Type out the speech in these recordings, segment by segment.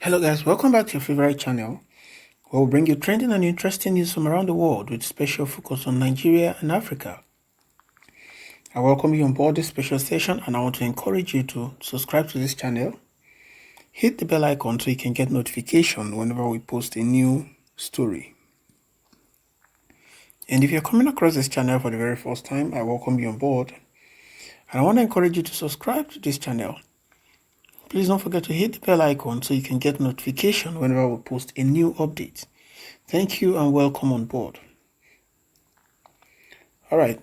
Hello guys, welcome back to your favorite channel where we'll bring you trending and interesting news from around the world with special focus on Nigeria and Africa. I welcome you on board this special session and I want to encourage you to subscribe to this channel. Hit the bell icon so you can get notification whenever we post a new story. And if you're coming across this channel for the very first time, I welcome you on board. And I want to encourage you to subscribe to this channel. Please don't forget to hit the bell icon so you can get notification whenever we post a new update. Thank you and welcome on board. Alright,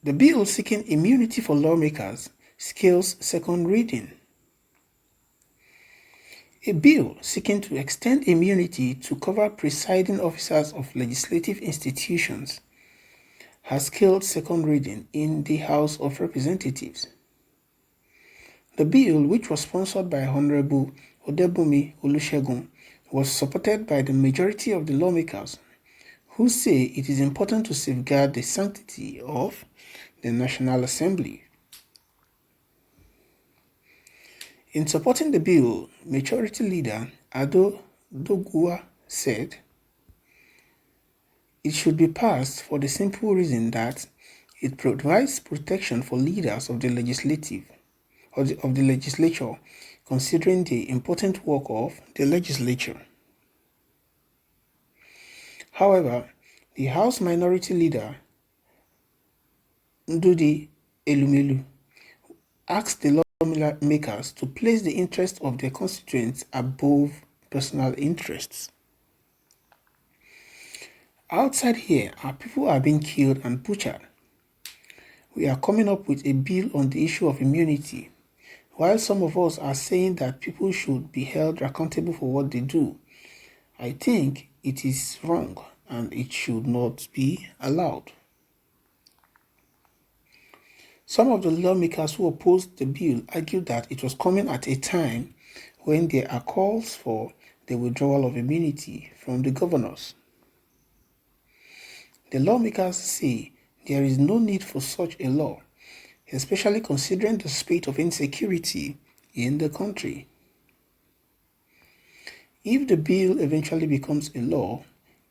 the bill seeking immunity for lawmakers scales second reading. A bill seeking to extend immunity to cover presiding officers of legislative institutions has scaled second reading in the House of Representatives. The bill, which was sponsored by Honorable Odebumi Olusegun, was supported by the majority of the lawmakers, who say it is important to safeguard the sanctity of the National Assembly. In supporting the bill, Majority Leader Ado Doguwa said it should be passed for the simple reason that it provides protection for leaders of the legislature, considering the important work of the legislature. However, the House Minority Leader Ndudi Elumelu asked the lawmakers to place the interests of their constituents above personal interests. Outside here, our people are being killed and butchered. We are coming up with a bill on the issue of immunity. While some of us are saying that people should be held accountable for what they do, I think it is wrong and it should not be allowed. Some of the lawmakers who opposed the bill argued that it was coming at a time when there are calls for the withdrawal of immunity from the governors. The lawmakers say there is no need for such a law, especially considering the state of insecurity in the country. If the bill eventually becomes a law,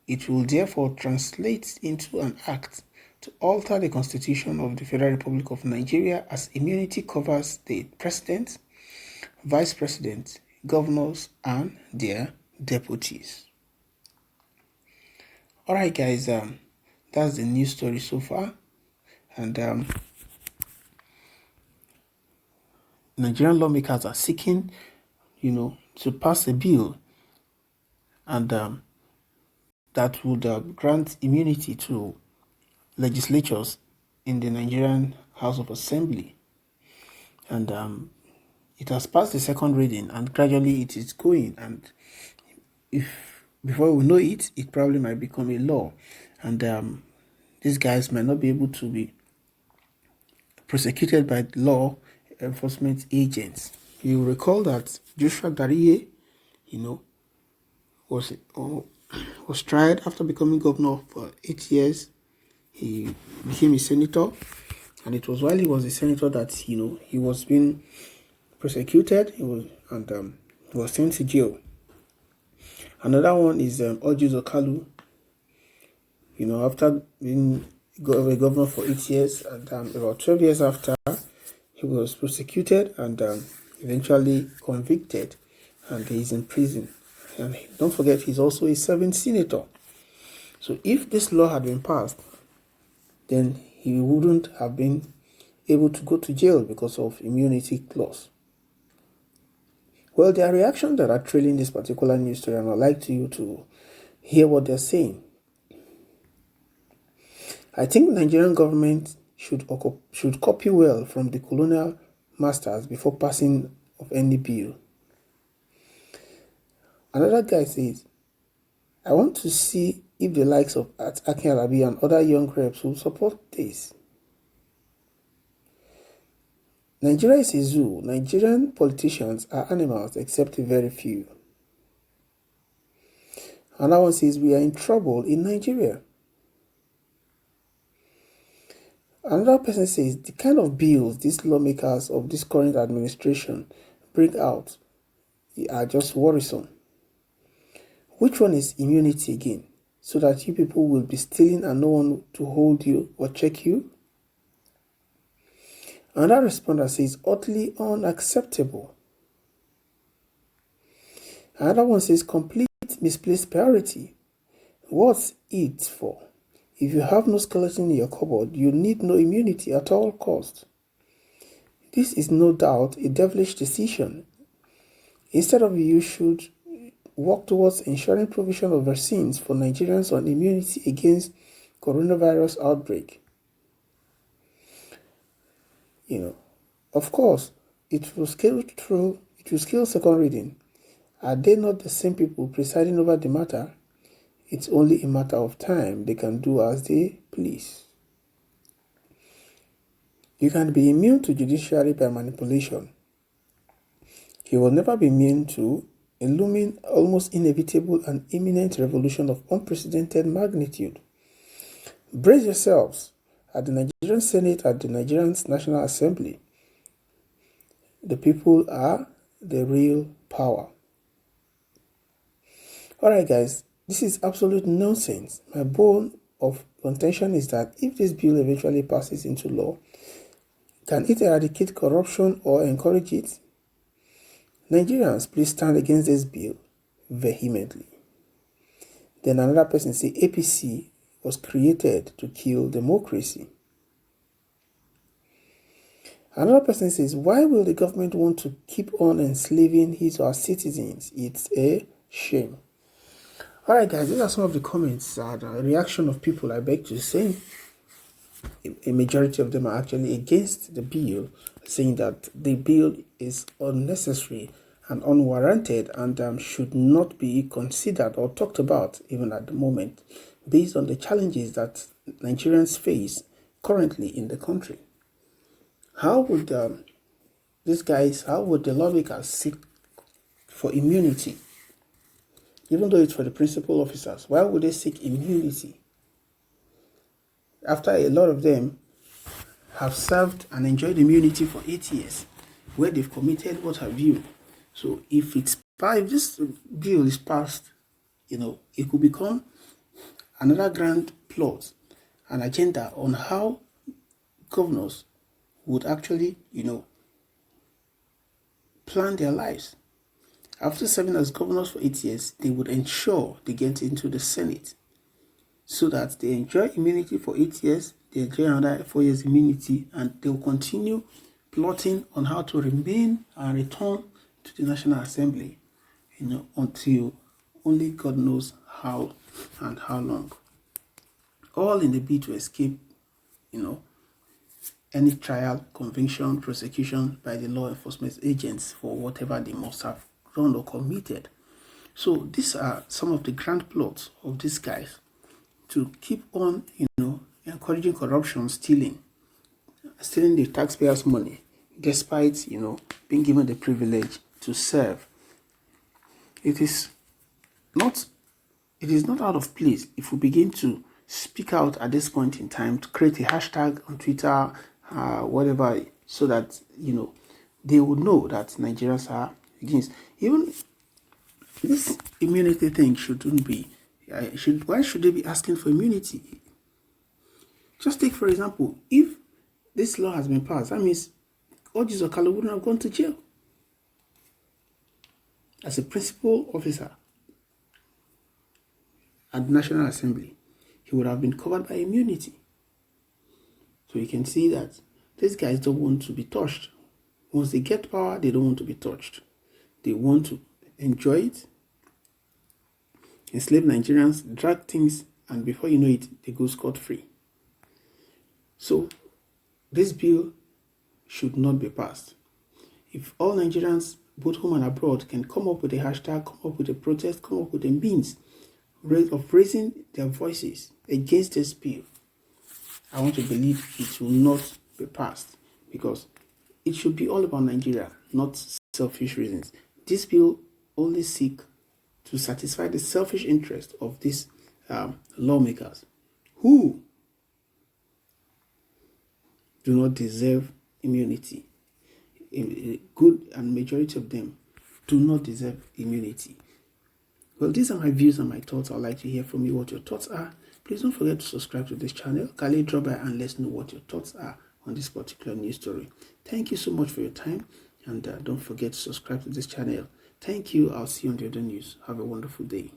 it will therefore translate into an act to alter the Constitution of the Federal Republic of Nigeria, as immunity covers the President, Vice President, governors, and their deputies. Alright guys, that's the news story so far. And Nigerian lawmakers are seeking, to pass a bill and that would grant immunity to legislatures in the Nigerian House of Assembly. And it has passed the second reading and gradually it is going, and if before we know it, it probably might become a law, and these guys might not be able to be prosecuted by law enforcement agents. You recall that Joshua Dariye, was tried after becoming governor for 8 years. He became a senator, and it was while he was a senator that he was being prosecuted. He was sent to jail. Another one is Orji Zokalu. After being a governor for 8 years, and about 12 years after, he was prosecuted and eventually convicted, and he's in prison. And don't forget, he's also a serving senator. So if this law had been passed, then he wouldn't have been able to go to jail because of immunity clause. Well, there are reactions that are trailing this particular news story, and I'd like you to hear what they're saying. I think the Nigerian government should copy well from the colonial masters before passing of any bill. Another guy says, I want to see if the likes of Akin Alabi and other young reps will support this. Nigeria is a zoo. Nigerian politicians are animals except a very few. Another one says, we are in trouble in Nigeria. Another person says, the kind of bills these lawmakers of this current administration bring out are just worrisome. Which one is immunity again? So that you people will be stealing and no one to hold you or check you? Another responder says utterly unacceptable. Another one says complete misplaced priority. What's it for? If you have no skeleton in your cupboard, you need no immunity at all costs. This is no doubt a devilish decision. Instead of you should work towards ensuring provision of vaccines for Nigerians on immunity against coronavirus outbreak. Of course, it will scale second reading. Are they not the same people presiding over the matter? It's only a matter of time. They can do as they please. You can be immune to judiciary by manipulation. You will never be immune to a looming, almost inevitable and imminent revolution of unprecedented magnitude. Brace yourselves. At the Nigerian Senate, at the Nigerian National Assembly, the people are the real power. Alright guys, this is absolute nonsense. My bone of contention is that if this bill eventually passes into law, can it eradicate corruption or encourage it? Nigerians, please stand against this bill vehemently. Then another person say APC was created to kill democracy. Another person says, why will the government want to keep on enslaving his or her citizens? It's a shame. Alright guys, these are some of the comments and reaction of people. I beg to say a majority of them are actually against the bill, saying that the bill is unnecessary and unwarranted and should not be considered or talked about even at the moment, based on the challenges that Nigerians face currently in the country. How would how would the lawmakers seek for immunity? Even though it's for the principal officers, why would they seek immunity? After a lot of them have served and enjoyed immunity for 8 years, where they've committed what have you. So if this bill is passed, it could become another grand plot, an agenda on how governors would actually, plan their lives. After serving as governors for 8 years, they would ensure they get into the Senate so that they enjoy immunity for 8 years, they enjoy another 4 years immunity, and they'll continue plotting on how to remain and return to the National Assembly, until only God knows how and how long. All in the bid to escape, any trial, conviction, prosecution by the law enforcement agents for whatever they must have done or committed. So these are some of the grand plots of these guys to keep on, encouraging corruption, stealing the taxpayers' money, despite, being given the privilege to serve. It is not out of place if we begin to speak out at this point in time, to create a hashtag on Twitter, whatever, so that, they would know that Nigerians are against. Even this immunity thing shouldn't be. Why should they be asking for immunity? Just take, for example, if this law has been passed, that means Orji Okalo wouldn't have gone to jail. As a principal officer at the National Assembly, he would have been covered by immunity. So you can see that these guys don't want to be touched. Once they get power, they don't want to be touched. They want to enjoy it, enslave Nigerians, drag things, and before you know it, they go scot-free. So this bill should not be passed. If all Nigerians, both home and abroad, can come up with a hashtag, come up with a protest, come up with a means of raising their voices against this bill, I want to believe it will not be passed, because it should be all about Nigeria, not selfish reasons. This bill only seeks to satisfy the selfish interest of these lawmakers who do not deserve immunity. A good and majority of them do not deserve immunity. Well, these are my views and my thoughts. I'd like to hear from you what your thoughts are. Please don't forget to subscribe to this channel. Kindly drop by and let us know what your thoughts are on this particular news story. Thank you so much for your time, and don't forget to subscribe to this channel. Thank you. I'll see you on the other news. Have a wonderful day.